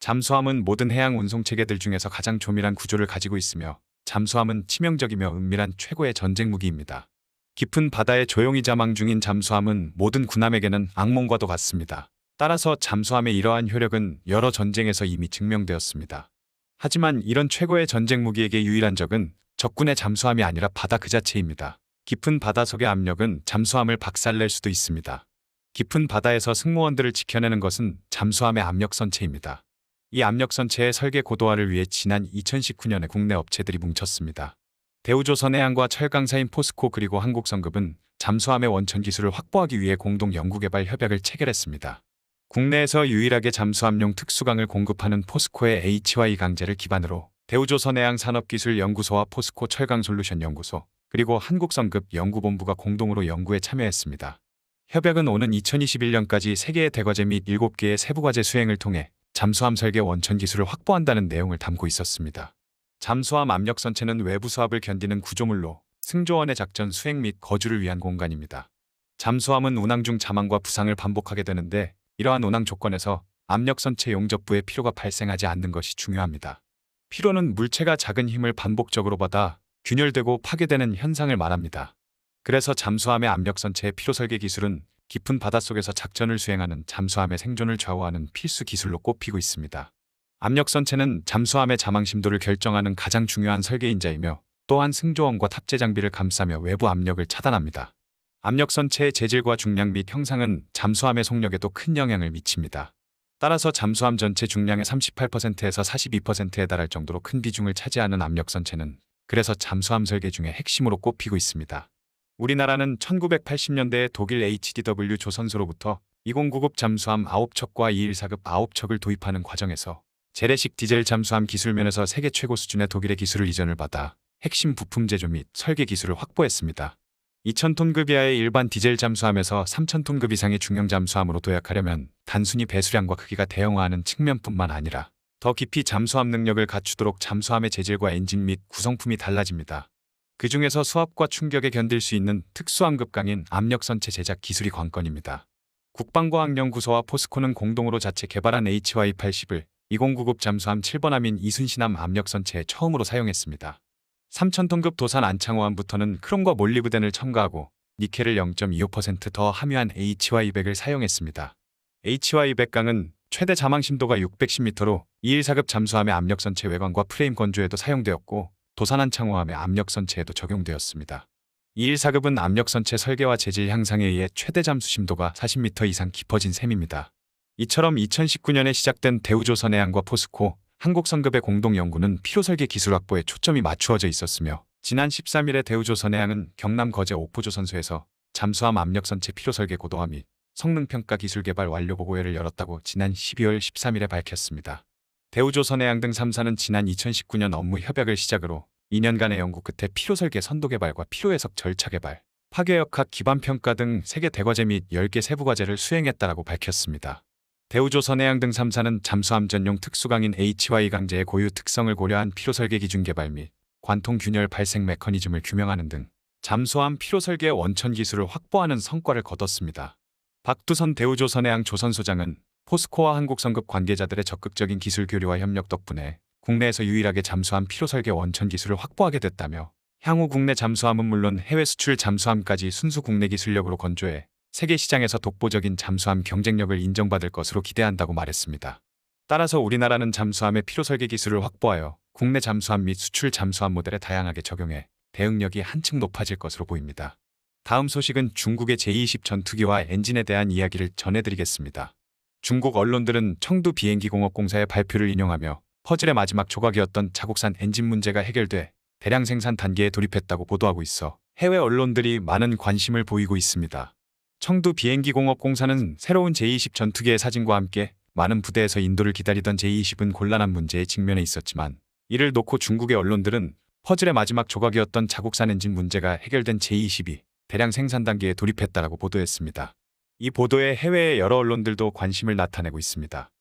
잠수함은 모든 해양 운송 체계들 중에서 가장 조밀한 구조를 가지고 있으며 잠수함은 치명적이며 은밀한 최고의 전쟁 무기입니다. 깊은 바다에 조용히 자망 중인 잠수함은 모든 군함에게는 악몽과도 같습니다. 따라서 잠수함의 이러한 효력은 여러 전쟁에서 이미 증명되었습니다. 하지만 이런 최고의 전쟁 무기에게 유일한 적은 적군의 잠수함이 아니라 바다 그 자체입니다. 깊은 바닷속의 압력은 잠수함을 박살낼 수도 있습니다. 깊은 바다에서 승무원들을 지켜내는 것은 잠수함의 압력선체입니다. 이 압력선체의 설계 고도화를 위해 지난 2019년에 국내 업체들이 뭉쳤습니다. 대우조선해양과 철강사인 포스코 그리고 한국성급은 잠수함의 원천 기술을 확보하기 위해 공동 연구개발 협약을 체결했습니다. 국내에서 유일하게 잠수함용 특수강을 공급하는 포스코의 HY 강제를 기반으로 대우조선해양 산업기술연구소와 포스코 철강솔루션 연구소 그리고 한국성급 연구본부가 공동으로 연구에 참여했습니다. 협약은 오는 2021년까지 3개의 대과제 및 7개의 세부과제 수행을 통해 잠수함 설계 원천 기술을 확보한다는 내용을 담고 있었습니다. 잠수함 압력선체는 외부 수압을 견디는 구조물로 승조원의 작전 수행 및 거주를 위한 공간입니다. 잠수함은 운항 중 자망과 부상을 반복하게 되는데 이러한 운항 조건에서 압력선체 용접부의 피로가 발생하지 않는 것이 중요합니다. 피로는 물체가 작은 힘을 반복적으로 받아 균열되고 파괴되는 현상을 말합니다. 그래서 잠수함의 압력선체의 피로 설계 기술은 깊은 바닷속에서 작전을 수행하는 잠수함의 생존을 좌우하는 필수 기술로 꼽히고 있습니다. 압력선체는 잠수함의 자망 심도를 결정하는 가장 중요한 설계인자이며 또한 승조원과 탑재 장비를 감싸며 외부 압력을 차단합니다. 압력선체의 재질과 중량 및 형상은 잠수함의 속력에도 큰 영향을 미칩니다. 따라서 잠수함 전체 중량의 38%에서 42%에 달할 정도로 큰 비중을 차지하는 압력선체는 그래서 잠수함 설계 중에 핵심으로 꼽히고 있습니다. 우리나라는 1980년대에 독일 HDW 조선소로부터 2099급 잠수함 9척과 214급 9척을 도입하는 과정에서 재래식 디젤 잠수함 기술면에서 세계 최고 수준의 독일의 기술을 이전을 받아 핵심 부품 제조 및 설계 기술을 확보했습니다. 2000톤급 이하의 일반 디젤 잠수함에서 3000톤급 이상의 중형 잠수함으로 도약하려면 단순히 배수량과 크기가 대형화하는 측면뿐만 아니라 더 깊이 잠수함 능력을 갖추도록 잠수함의 재질과 엔진 및 구성품이 달라집니다. 그 중에서 수압과 충격에 견딜 수 있는 특수함급 강인 압력선체 제작 기술이 관건입니다. 국방과학연구소와 포스코는 공동으로 자체 개발한 HY80을 2099급 잠수함 7번함인 이순신함 압력선체에 처음으로 사용했습니다. 3000톤급 도산 안창호함부터는 크롬과 몰리브덴을 첨가하고 니켈을 0.25% 더 함유한 HY200을 사용했습니다. HY200강은 최대 자망 심도가 610m로 214급 잠수함의 압력선체 외관과 프레임 건조에도 사용되었고 도산 안창호함의 압력선체에도 적용되었습니다. 214급은 압력선체 설계와 재질 향상에 의해 최대 잠수 심도가 40m 이상 깊어진 셈입니다. 이처럼 2019년에 시작된 대우조선해양과 포스코, 한국성급의 공동연구는 피로설계 기술 확보에 초점이 맞추어져 있었으며 지난 13일에 대우조선해양은 경남 거제 옥포조선소에서 잠수함 압력선체 피로설계 고도화 및 성능평가 기술 개발 완료 보고회를 열었다고 지난 12월 13일에 밝혔습니다. 대우조선해양 등 3사는 지난 2019년 업무 협약을 시작으로 2년간의 연구 끝에 피로설계 선도 개발과 피로해석 절차 개발, 파괴역학 기반평가 등 3개 대과제 및 10개 세부과제를 수행했다라고 밝혔습니다. 대우조선해양 등 3사는 잠수함 전용 특수강인 HY 강제의 고유 특성을 고려한 피로설계 기준 개발 및 관통 균열 발생 메커니즘을 규명하는 등 잠수함 피로설계 원천 기술을 확보하는 성과를 거뒀습니다. 박두선 대우조선해양 조선소장은 포스코와 한국성급 관계자들의 적극적인 기술 교류와 협력 덕분에 국내에서 유일하게 잠수함 피로설계 원천 기술을 확보하게 됐다며 향후 국내 잠수함은 물론 해외 수출 잠수함까지 순수 국내 기술력으로 건조해 세계 시장에서 독보적인 잠수함 경쟁력을 인정받을 것으로 기대한다고 말했습니다. 따라서 우리나라는 잠수함의 피로설계 기술을 확보하여 국내 잠수함 및 수출 잠수함 모델에 다양하게 적용해 대응력이 한층 높아질 것으로 보입니다. 다음 소식은 중국의 제20 전투기와 엔진에 대한 이야기를 전해드리겠습니다. 중국 언론들은 청두 비행기공업공사의 발표를 인용하며 퍼즐의 마지막 조각이었던 자국산 엔진 문제가 해결돼 대량 생산 단계에 돌입했다고 보도하고 있어 해외 언론들이 많은 관심을 보이고 있습니다. 청두 비행기공업공사는 새로운 제20 전투기의 사진과 함께 많은 부대에서 인도를 기다리던 제20은 곤란한 문제에 직면해 있었지만 이를 놓고 중국의 언론들은 퍼즐의 마지막 조각이었던 자국산 엔진 문제가 해결된 제20이 대량 생산 단계에 돌입했다라고 보도했습니다. 이 보도에 해외의 여러 언론들도 관심을 나타내고 있습니다.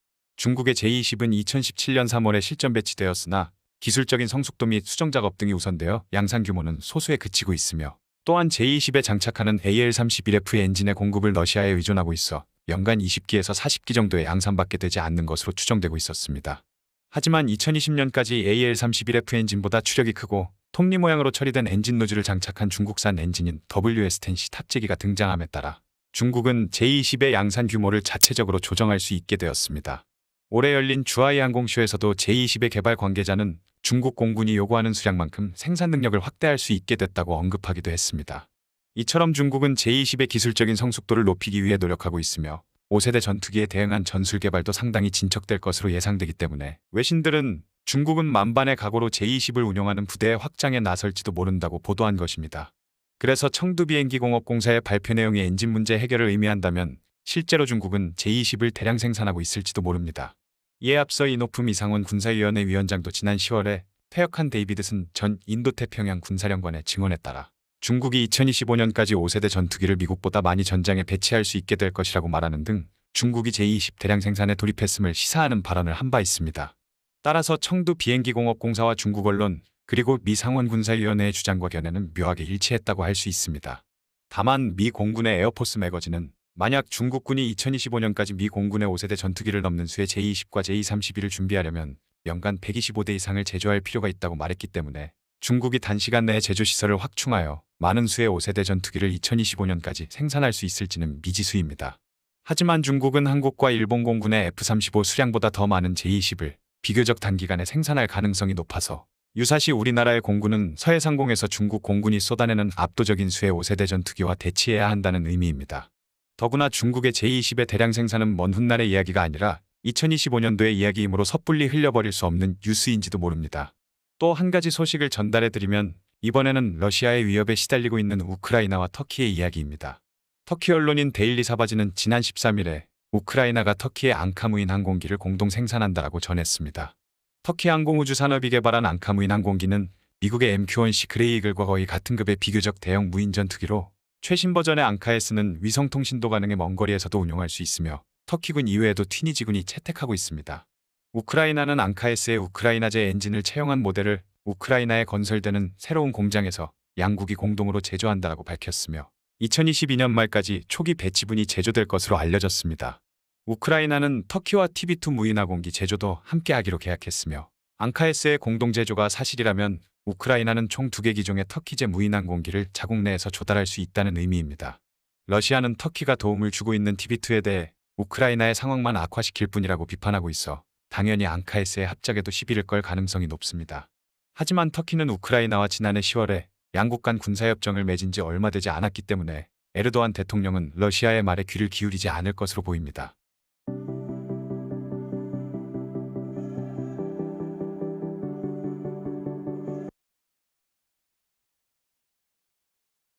중국의 제20은 2017년 3월에 실전 배치되었으나 기술적인 성숙도 및 수정 작업 등이 우선되어 양산 규모는 소수에 그치고 있으며 또한 제20에 장착하는 AL-31F 엔진의 공급을 러시아에 의존하고 있어 연간 20기에서 40기 정도의 양산밖에 되지 않는 것으로 추정되고 있었습니다. 하지만 2020년까지 AL31F 엔진보다 추력이 크고 톱니 모양으로 처리된 엔진 노즐을 장착한 중국산 엔진인 WS10C 탑재기가 등장함에 따라 중국은 제20의 양산 규모를 자체적으로 조정할 수 있게 되었습니다. 올해 열린 주하이 항공쇼에서도 제20의 개발 관계자는 중국 공군이 요구하는 수량만큼 생산 능력을 확대할 수 있게 됐다고 언급하기도 했습니다. 이처럼 중국은 제20의 기술적인 성숙도를 높이기 위해 노력하고 있으며 5세대 전투기에 대응한 전술 개발도 상당히 진척될 것으로 예상되기 때문에 외신들은 중국은 만반의 각오로 제20을 운용하는 부대의 확장에 나설지도 모른다고 보도한 것입니다. 그래서 청두비행기공업공사의 발표 내용이 엔진 문제 해결을 의미한다면 실제로 중국은 제20을 대량 생산하고 있을지도 모릅니다. 이에 앞서 이노품 이상원 군사위원회 위원장도 지난 10월에 퇴역한 데이비드슨 전 인도태평양 군사령관의 증언에 따라 중국이 2025년까지 5세대 전투기를 미국보다 많이 전장에 배치할 수 있게 될 것이라고 말하는 등 중국이 제20 대량 생산에 돌입했음을 시사하는 발언을 한 바 있습니다. 따라서 청두비행기공업공사와 중국 언론 그리고 미 상원군사위원회의 주장과 견해는 묘하게 일치했다고 할 수 있습니다. 다만 미 공군의 에어포스 매거진은 만약 중국군이 2025년까지 미 공군의 5세대 전투기를 넘는 수의 제20과 제231을 준비하려면 연간 125대 이상을 제조할 필요가 있다고 말했기 때문에 중국이 단시간 내에 제조시설을 확충하여 많은 수의 5세대 전투기를 2025년까지 생산할 수 있을지는 미지수입니다. 하지만 중국은 한국과 일본 공군의 F-35 수량보다 더 많은 제20을 비교적 단기간에 생산할 가능성이 높아서 유사시 우리나라의 공군은 서해상공에서 중국 공군이 쏟아내는 압도적인 수의 5세대 전투기와 대치해야 한다는 의미입니다. 더구나 중국의 제20의 대량 생산은 먼 훗날의 이야기가 아니라 2025년도의 이야기이므로 섣불리 흘려버릴 수 없는 뉴스인지도 모릅니다. 또 한 가지 소식을 전달해드리면 이번에는 러시아의 위협에 시달리고 있는 우크라이나와 터키의 이야기입니다. 터키 언론인 데일리 사바지는 지난 13일에 우크라이나가 터키의 앙카무인 항공기를 공동 생산한다라고 전했습니다. 터키 항공우주산업이 개발한 앙카무인 항공기는 미국의 MQ-1C 그레이글과 거의 같은 급의 비교적 대형 무인 전투기로 최신 버전의 앙카S는 위성통신도 가능해 먼 거리에서도 운용할 수 있으며 터키군 이외에도 튀니지군이 채택하고 있습니다. 우크라이나는 앙카S의 우크라이나제 엔진을 채용한 모델을 우크라이나에 건설되는 새로운 공장에서 양국이 공동으로 제조한다고 밝혔으며 2022년 말까지 초기 배치분이 제조될 것으로 알려졌습니다. 우크라이나는 터키와 TB2 무인항공기 제조도 함께하기로 계약했으며 앙카S의 공동 제조가 사실이라면 우크라이나는 총 2개 기종의 터키제 무인항공기를 자국 내에서 조달할 수 있다는 의미입니다. 러시아는 터키가 도움을 주고 있는 TB2에 대해 우크라이나의 상황만 악화시킬 뿐이라고 비판하고 있어 당연히 앙카S의 합작에도 시비를 걸 가능성이 높습니다. 하지만 터키는 우크라이나와 지난해 10월에 양국 간 군사협정을 맺은 지 얼마 되지 않았기 때문에 에르도안 대통령은 러시아의 말에 귀를 기울이지 않을 것으로 보입니다.